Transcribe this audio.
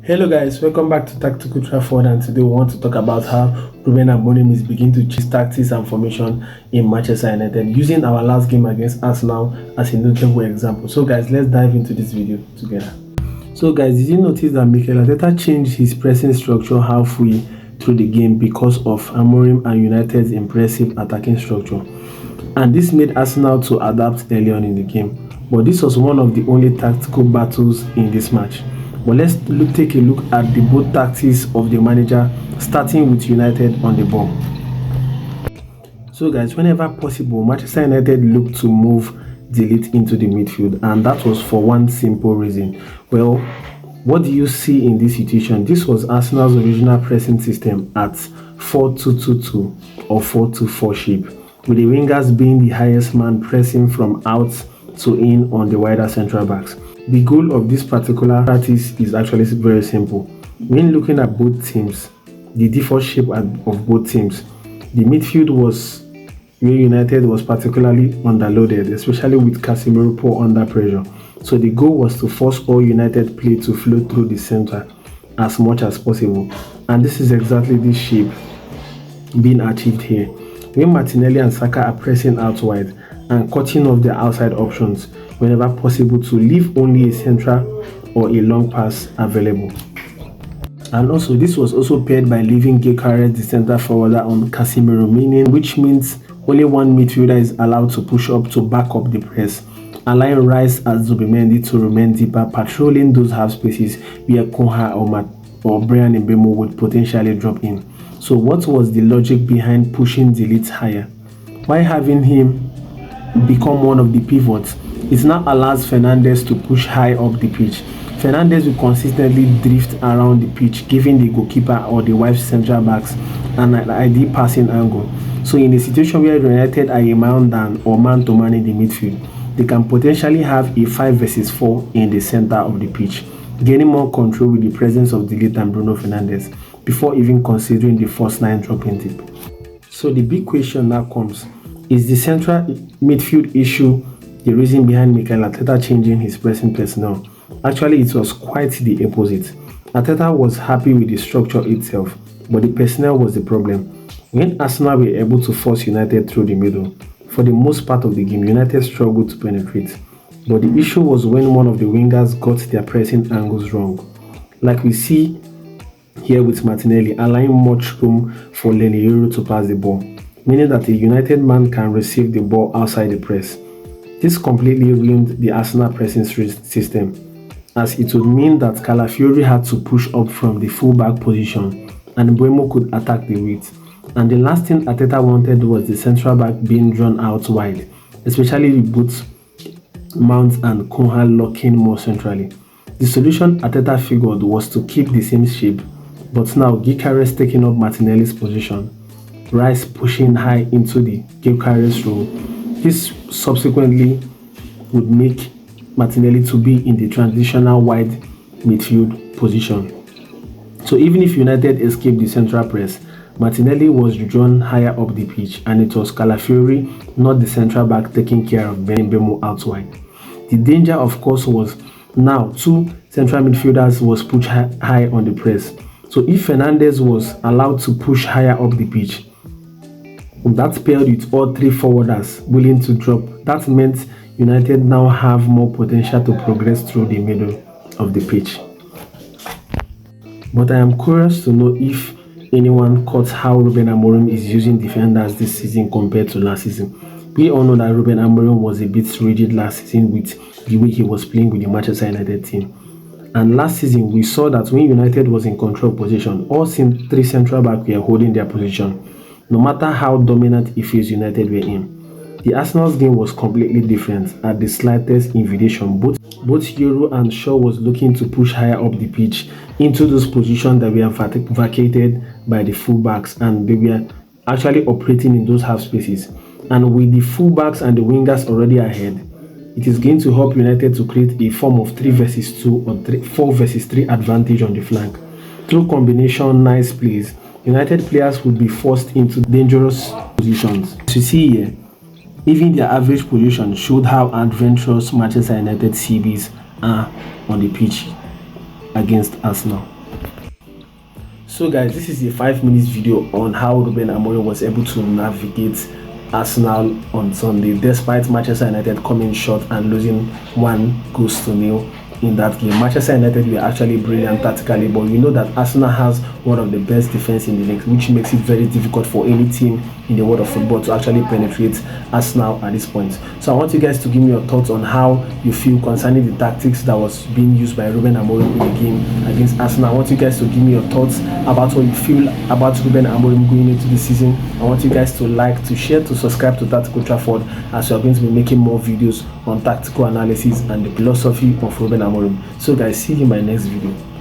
Hello guys, welcome back to Tactical Trafford, and today we want to talk about how Rúben Amorim is beginning to choose tactics and formation in Manchester United, using our last game against Arsenal as a notable example. So guys, let's dive into this video together. So guys, did you notice that Mikel Arteta changed his pressing structure halfway through the game because of Amorim and United's impressive attacking structure? And this made Arsenal to adapt early on in the game. But this was one of the only tactical battles in this match. But let's take a look at the both tactics of the manager, starting with United on the ball. So guys, whenever possible, Manchester United looked to move De Ligt into the midfield, and that was for one simple reason. Well, what do you see in this situation? This was Arsenal's original pressing system at 4-2-2-2 or 4-2-4 shape, with the wingers being the highest man pressing from out to in on the wider central backs. The goal of this particular practice is actually very simple. When looking at both teams, the default shape of both teams, the midfield was where United was particularly underloaded, especially with Casemiro poor under pressure. So the goal was to force all United play to flow through the center as much as possible. And this is exactly this shape being achieved here. When Martinelli and Saka are pressing out wide and cutting off their outside options whenever possible to leave only a central or a long pass available. And also, this was also paired by leaving Gyökeres the center forwarder on Casemiro, which means only one midfielder is allowed to push up to back up the press, allowing Rice as Zubimendi to remain deeper, patrolling those half spaces where Koha or Brian Mbeumo would potentially drop in. So what was the logic behind pushing De Ligt higher? Why having him become one of the pivots? It now allows Fernandes to push high up the pitch. Fernandes will consistently drift around the pitch, giving the goalkeeper or the wide central backs an ideal passing angle. So in a situation where United are a man down or man-to-man in the midfield, they can potentially have a 5 versus 4 in the center of the pitch, gaining more control with the presence of De Ligt and Bruno Fernandes before even considering the first 9 dropping deep. So the big question now comes, is the central midfield issue the reason behind Mikel Arteta changing his pressing personnel? Actually, it was quite the opposite. Arteta was happy with the structure itself, but the personnel was the problem. When Arsenal were able to force United through the middle, for the most part of the game, United struggled to penetrate. But the issue was when one of the wingers got their pressing angles wrong. Like we see here with Martinelli, allowing much room for Leniero to pass the ball, meaning that a United man can receive the ball outside the press. This completely ruined the Arsenal pressing system, as it would mean that Calafiori had to push up from the fullback position and Mbeumo could attack the width. And the last thing Arteta wanted was the central back being drawn out wide, especially with both Mount and Koha locking more centrally. The solution Arteta figured was to keep the same shape, but now Gyökeres taking up Martinelli's position, Rice pushing high into the Gyökeres role. This subsequently would make Martinelli to be in the transitional wide midfield position. So even if United escaped the central press, Martinelli was drawn higher up the pitch, and it was Calafiori, not the central back, taking care of Mbeumo out wide. The danger, of course, was now 2 central midfielders was pushed high on the press. So if Fernandes was allowed to push higher up the pitch, that paired with all 3 forwarders willing to drop, that meant United now have more potential to progress through the middle of the pitch. But I am curious to know if anyone caught how Rúben Amorim is using defenders this season compared to last season. We all know that Rúben Amorim was a bit rigid last season with the way he was playing with the Manchester United team. And last season, we saw that when United was in control of position, all 3 central backs were holding their position, no matter how dominant it feels United were in. The Arsenal's game was completely different. At the slightest invitation, both Euro and Shaw was looking to push higher up the pitch into those positions that were vacated by the fullbacks, and they were actually operating in those half spaces. And with the fullbacks and the wingers already ahead, it is going to help United to create a form of 3 versus 2 or 4 versus 3 advantage on the flank. Through combination nice plays, United players would be forced into dangerous positions. As you see here, even their average position showed how adventurous Manchester United CBs are on the pitch against Arsenal. So guys, this is a 5 minutes video on how Rúben Amorim was able to navigate Arsenal on Sunday, despite Manchester United coming short and losing 1-0 in that game. Manchester United were actually brilliant tactically, but you know that Arsenal has one of the best defense in the league, which makes it very difficult for any team in the world of football to actually penetrate Arsenal at this point. So I want you guys to give me your thoughts on how you feel concerning the tactics that was being used by Rúben Amorim in the game against Arsenal. I want you guys to give me your thoughts about what you feel about Rúben Amorim going into the season. I want you guys to like, to share, to subscribe to Old Trafford, as we are going to be making more videos on tactical analysis and the philosophy of Rúben Amorim. So guys, see you in my next video.